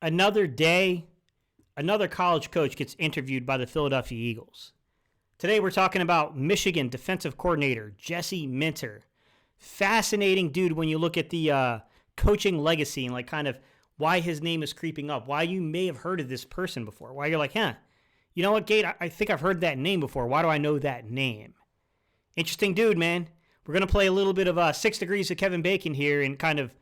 Another day, another college coach gets interviewed by the Philadelphia Eagles. Today we're talking about Michigan defensive coordinator Jesse Minter. Fascinating dude when you look at the coaching legacy and like kind of why his name is creeping up, why you may have heard of this person before, why you're like, you know what, Gate, I think I've heard that name before. Why do I know that name? Interesting dude, man. We're going to play a little bit of 6 Degrees of Kevin Bacon here and kind of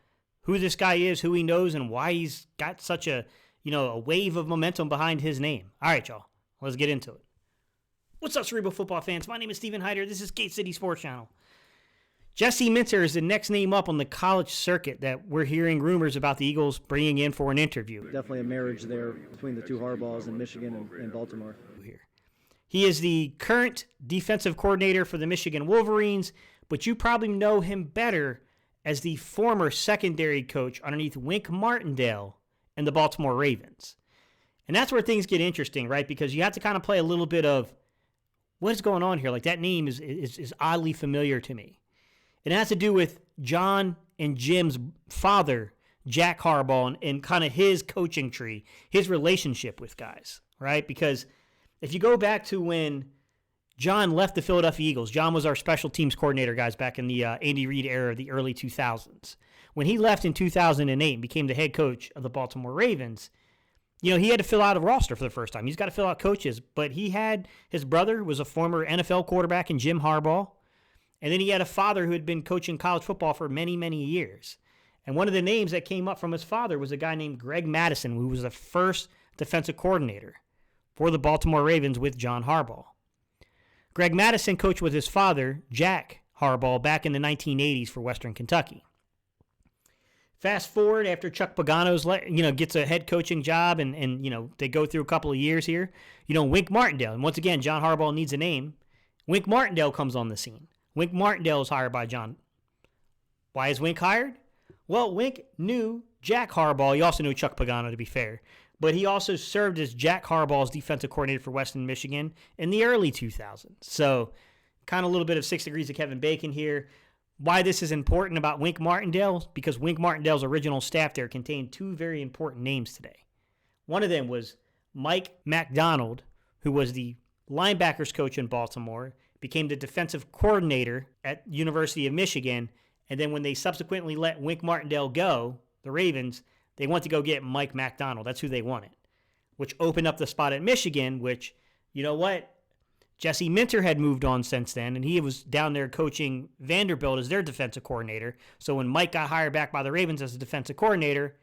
who this guy is, who he knows, and why he's got such a wave of momentum behind his name. All right, y'all, let's get into it. What's up, Cerebral football fans? My name is Steven Hyder. This is Gate City Sports Channel. Jesse Minter is the next name up on the college circuit that we're hearing rumors about the Eagles bringing in for an interview. Definitely a marriage there between the two Harbaughs in Michigan and Baltimore. He is the current defensive coordinator for the Michigan Wolverines, but you probably know him better as the former secondary coach underneath Wink Martindale and the Baltimore Ravens. And that's where things get interesting, right? Because you have to kind of play a little bit of what is going on here. Like that name is oddly familiar to me. It has to do with John and Jim's father, Jack Harbaugh, and kind of his coaching tree, his relationship with guys, right? Because if you go back to when John left the Philadelphia Eagles, John was our special teams coordinator, guys, back in the Andy Reid era of the early 2000s. When he left in 2008 and became the head coach of the Baltimore Ravens, he had to fill out a roster for the first time. He's got to fill out coaches, but he had his brother was a former NFL quarterback in Jim Harbaugh, and then he had a father who had been coaching college football for many, many years. And one of the names that came up from his father was a guy named Greg Madison, who was the first defensive coordinator for the Baltimore Ravens with John Harbaugh. Greg Madison coached with his father, Jack Harbaugh, back in the 1980s for Western Kentucky. Fast forward after Chuck Pagano's gets a head coaching job and they go through a couple of years here. Wink Martindale, and once again, John Harbaugh needs a name. Wink Martindale comes on the scene. Wink Martindale is hired by John. Why is Wink hired? Well, Wink knew Jack Harbaugh. He also knew Chuck Pagano, to be fair. But he also served as Jack Harbaugh's defensive coordinator for Western Michigan in the early 2000s. So kind of a little bit of 6 Degrees of Kevin Bacon here. Why this is important about Wink Martindale? Because Wink Martindale's original staff there contained 2 very important names today. One of them was Mike MacDonald, who was the linebackers coach in Baltimore, became the defensive coordinator at University of Michigan, and then when they subsequently let Wink Martindale go, the Ravens, they went to go get Mike MacDonald. That's who they wanted, which opened up the spot at Michigan, which, you know what? Jesse Minter had moved on since then, and he was down there coaching Vanderbilt as their defensive coordinator. So when Mike got hired back by the Ravens as a defensive coordinator,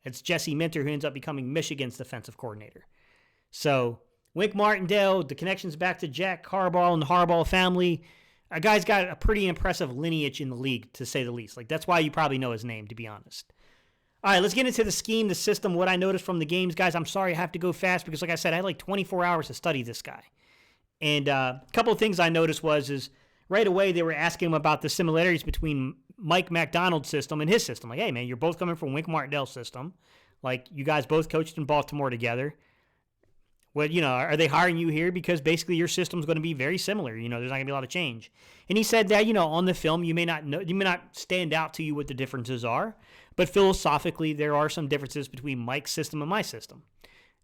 it's Jesse Minter who ends up becoming Michigan's defensive coordinator. So Wink Martindale, the connections back to Jack Harbaugh and the Harbaugh family, a guy's got a pretty impressive lineage in the league, to say the least. Like, that's why you probably know his name, to be honest. All right, let's get into the scheme, the system, what I noticed from the games. Guys, I'm sorry I have to go fast because, like I said, I had like 24 hours to study this guy. And a couple of things I noticed is right away they were asking him about the similarities between Mike MacDonald's system and his system. Like, hey, man, you're both coming from Wink Martindale's system. Like, you guys both coached in Baltimore together. Well, are they hiring you here because basically your system's going to be very similar? There's not going to be a lot of change. And he said that, on the film, you may not stand out to you what the differences are, but philosophically, there are some differences between Mike's system and my system.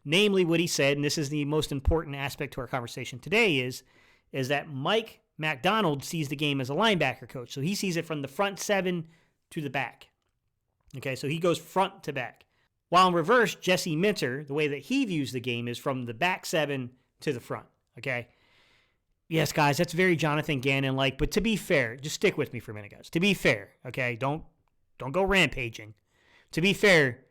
Namely, what he said, and this is the most important aspect to our conversation today, is that Mike MacDonald sees the game as a linebacker coach. So he sees it from the front 7 to the back. Okay, so he goes front to back. While in reverse, Jesse Minter, the way that he views the game is from the back 7 to the front. Okay? Yes, guys, that's very Jonathan Gannon-like, but to be fair, just stick with me for a minute, guys. To be fair, okay? Don't go rampaging. To be fair,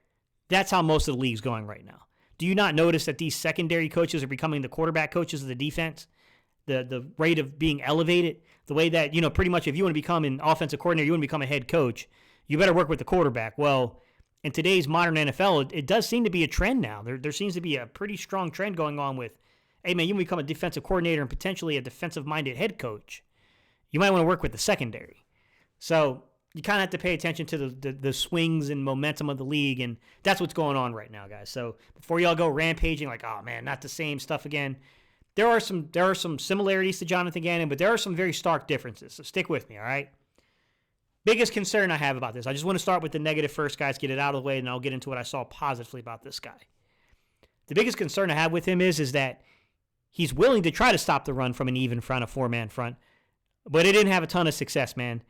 that's how most of the league's going right now. Do you not notice that these secondary coaches are becoming the quarterback coaches of the defense? The rate of being elevated, the way that, pretty much if you want to become an offensive coordinator, you want to become a head coach, you better work with the quarterback. Well, in today's modern NFL, it does seem to be a trend now. There seems to be a pretty strong trend going on with, hey, man, you can become a defensive coordinator and potentially a defensive-minded head coach. You might want to work with the secondary. So you kind of have to pay attention to the swings and momentum of the league, and that's what's going on right now, guys. So before y'all go rampaging like, oh, man, not the same stuff again, there are some similarities to Jonathan Gannon, but there are some very stark differences. So stick with me, all right? Biggest concern I have about this. I just want to start with the negative first, guys, get it out of the way, and I'll get into what I saw positively about this guy. The biggest concern I have with him is that he's willing to try to stop the run from an even front, a four-man front, but it didn't have a ton of success, man.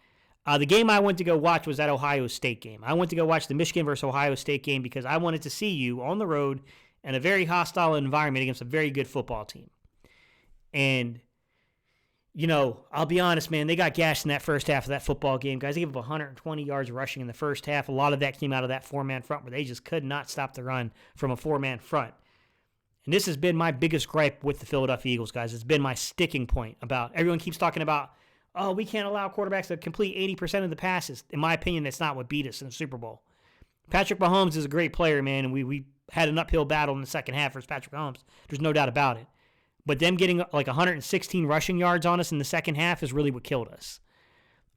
The game I went to go watch was that Ohio State game. I went to go watch the Michigan versus Ohio State game because I wanted to see you on the road in a very hostile environment against a very good football team. And, you know, I'll be honest, man, they got gashed in that first half of that football game. Guys, they gave up 120 yards rushing in the first half. A lot of that came out of that four-man front where they just could not stop the run from a four-man front. And this has been my biggest gripe with the Philadelphia Eagles, guys. It's been my sticking point about, everyone keeps talking about, oh, we can't allow quarterbacks to complete 80% of the passes. In my opinion, that's not what beat us in the Super Bowl. Patrick Mahomes is a great player, man, and we had an uphill battle in the second half versus Patrick Mahomes. There's no doubt about it. But them getting like 116 rushing yards on us in the second half is really what killed us.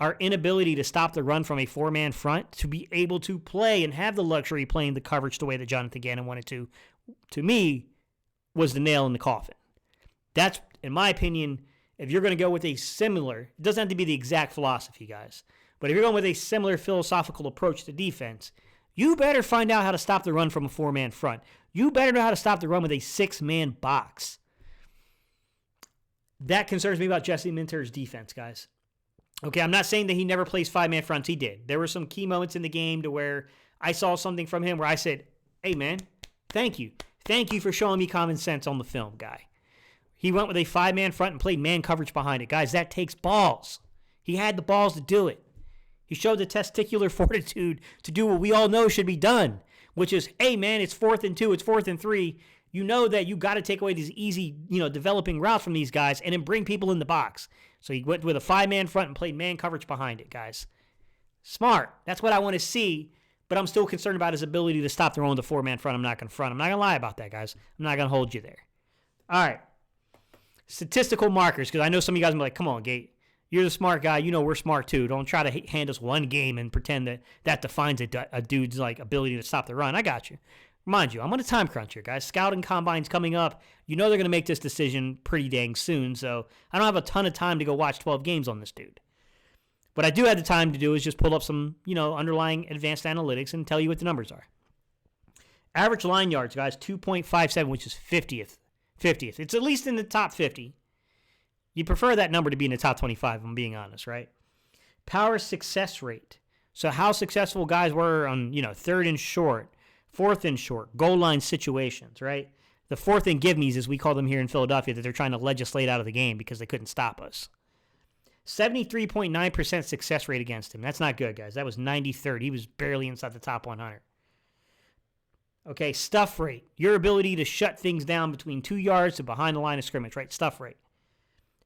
Our inability to stop the run from a four-man front, to be able to play and have the luxury of playing the coverage the way that Jonathan Gannon wanted to me, was the nail in the coffin. That's, in my opinion, if you're going to go with a similar, it doesn't have to be the exact philosophy, guys, but if you're going with a similar philosophical approach to defense, you better find out how to stop the run from a four-man front. You better know how to stop the run with a six-man box. That concerns me about Jesse Minter's defense, guys. Okay, I'm not saying that he never plays five-man fronts. He did. There were some key moments in the game to where I saw something from him where I said, hey, man, thank you. Thank you for showing me common sense on the film, guy. He went with a five-man front and played man coverage behind it. Guys, that takes balls. He had the balls to do it. He showed the testicular fortitude to do what we all know should be done, which is, hey, man, it's 4th and 2, it's 4th and 3. You know that you got to take away these easy, developing routes from these guys and then bring people in the box. So he went with a five-man front and played man coverage behind it, guys. Smart. That's what I want to see, but I'm still concerned about his ability to stop the run with a four-man front. I'm not going to front. I'm not going to lie about that, guys. I'm not going to hold you there. All right. Statistical markers, because I know some of you guys will be like, come on, Gate. You're the smart guy. You know we're smart, too. Don't try to hand us one game and pretend that defines a dude's ability to stop the run. I got you. Mind you, I'm on a time crunch here, guys. Scouting combine's coming up. You know they're going to make this decision pretty dang soon, so I don't have a ton of time to go watch 12 games on this dude. What I do have the time to do is just pull up some, underlying advanced analytics and tell you what the numbers are. Average line yards, guys, 2.57, which is 50th. It's at least in the top 50. You prefer that number to be in the top 25, if I'm being honest, right? Power success rate. So how successful guys were on, 3rd and short, 4th and short, goal line situations, right? The 4th and give-me's, as we call them here in Philadelphia, that they're trying to legislate out of the game because they couldn't stop us. 73.9% success rate against him. That's not good, guys. That was 93rd. He was barely inside the top 100. Okay, stuff rate. Your ability to shut things down between 2 yards to behind the line of scrimmage, right? Stuff rate.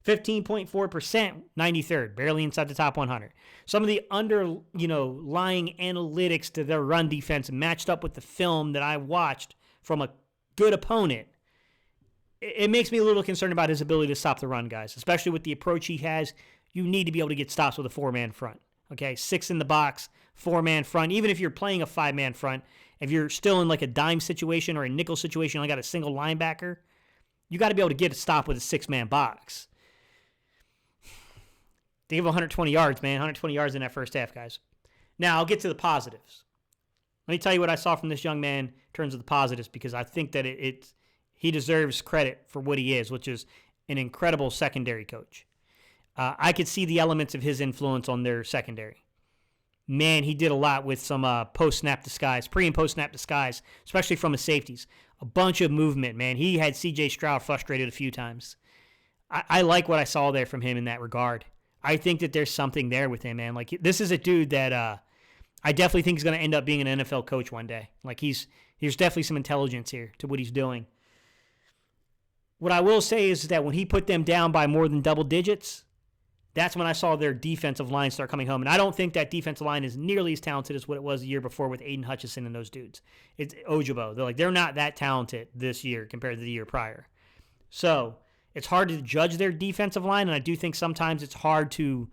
15.4%, 93rd, barely inside the top 100. Some of the lying analytics to their run defense matched up with the film that I watched from a good opponent. It makes me a little concerned about his ability to stop the run, guys, especially with the approach he has. You need to be able to get stops with a four-man front. Okay, 6 in the box, four-man front. Even if you're playing a five-man front, if you're still in like a dime situation or a nickel situation, you only got a single linebacker, you got to be able to get a stop with a 6-man box. They gave 120 yards, man. 120 yards in that first half, guys. Now, I'll get to the positives. Let me tell you what I saw from this young man in terms of the positives, because I think that he deserves credit for what he is, which is an incredible secondary coach. I could see the elements of his influence on their secondary. Man, he did a lot with some post-snap disguise, pre- and post-snap disguise, especially from his safeties. A bunch of movement, man. He had C.J. Stroud frustrated a few times. I like what I saw there from him in that regard. I think that there's something there with him, man. Like, this is a dude that I definitely think is going to end up being an NFL coach one day. Like, there's definitely some intelligence here to what he's doing. What I will say is that when he put them down by more than double digits, that's when I saw their defensive line start coming home. And I don't think that defensive line is nearly as talented as what it was the year before with Aiden Hutchinson and those dudes. It's Ojabo. They're not that talented this year compared to the year prior. So it's hard to judge their defensive line, and I do think sometimes it's hard to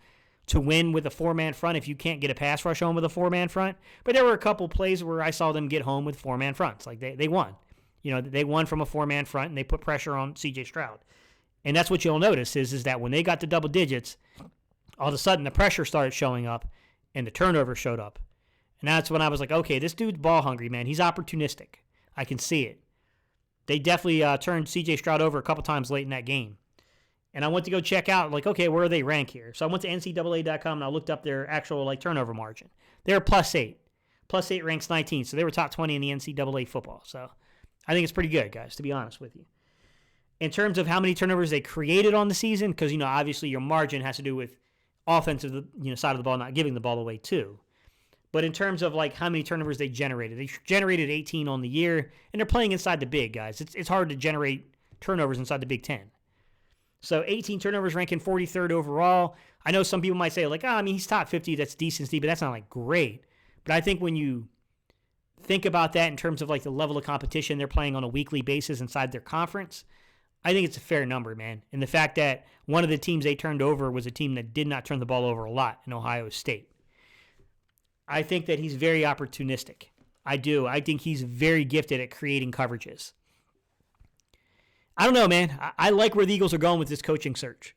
win with a four-man front if you can't get a pass rush home with a four-man front. But there were a couple plays where I saw them get home with four-man fronts. Like, they won. They won from a four-man front, and they put pressure on C.J. Stroud. And that's what you'll notice is that when they got to double digits, all of a sudden the pressure started showing up, and the turnover showed up. And that's when I was like, okay, this dude's ball hungry, man. He's opportunistic. I can see it. They definitely turned C.J. Stroud over a couple times late in that game. And I went to go check out, like, okay, where are they ranked here? So I went to NCAA.com and I looked up their actual turnover margin. They were +8. +8 ranks 19, so they were top 20 in the NCAA football. So I think it's pretty good, guys, to be honest with you. In terms of how many turnovers they created on the season, because, obviously your margin has to do with offensive side of the ball, not giving the ball away too. But in terms of how many turnovers they generated 18 on the year, and they're playing inside the big, guys. It's hard to generate turnovers inside the Big Ten. So 18 turnovers, ranking 43rd overall. I know some people might say he's top 50, that's decency, but that's not great. But I think when you think about that in terms of the level of competition they're playing on a weekly basis inside their conference, I think it's a fair number, man. And the fact that one of the teams they turned over was a team that did not turn the ball over a lot in Ohio State. I think that he's very opportunistic. I do. I think he's very gifted at creating coverages. I don't know, man. I like where the Eagles are going with this coaching search.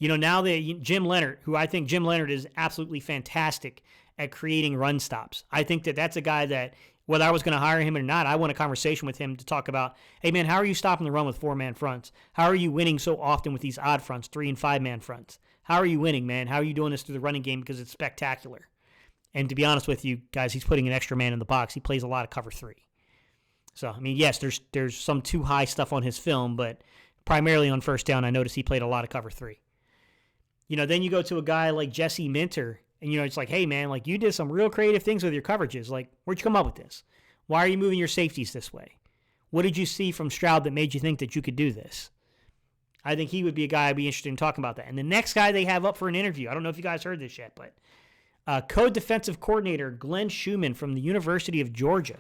Now that Jim Leonard, who I think Jim Leonard is absolutely fantastic at creating run stops. I think that that's a guy that, whether I was going to hire him or not, I want a conversation with him to talk about, hey, man, how are you stopping the run with 4-man fronts? How are you winning so often with these odd fronts, 3- and 5-man fronts? How are you winning, man? How are you doing this through the running game? Because it's spectacular. And to be honest with you guys, he's putting an extra man in the box. He plays a lot of cover 3. So, yes, there's some too high stuff on his film, but primarily on first down, I noticed he played a lot of cover 3. Then you go to a guy like Jesse Minter, and, it's hey, man, you did some real creative things with your coverages. Where'd you come up with this? Why are you moving your safeties this way? What did you see from Stroud that made you think that you could do this? I think he would be a guy I'd be interested in talking about that. And the next guy they have up for an interview, I don't know if you guys heard this yet, but co-defensive coordinator Glenn Schumann from the University of Georgia.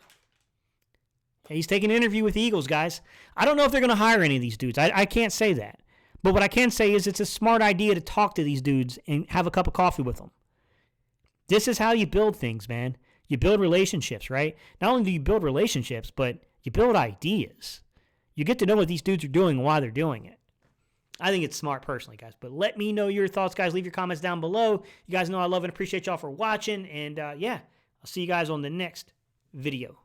He's taking an interview with the Eagles, guys. I don't know if they're going to hire any of these dudes. I can't say that. But what I can say is it's a smart idea to talk to these dudes and have a cup of coffee with them. This is how you build things, man. You build relationships, right? Not only do you build relationships, but you build ideas. You get to know what these dudes are doing and why they're doing it. I think it's smart personally, guys. But let me know your thoughts, guys. Leave your comments down below. You guys know I love and appreciate y'all for watching. And, I'll see you guys on the next video.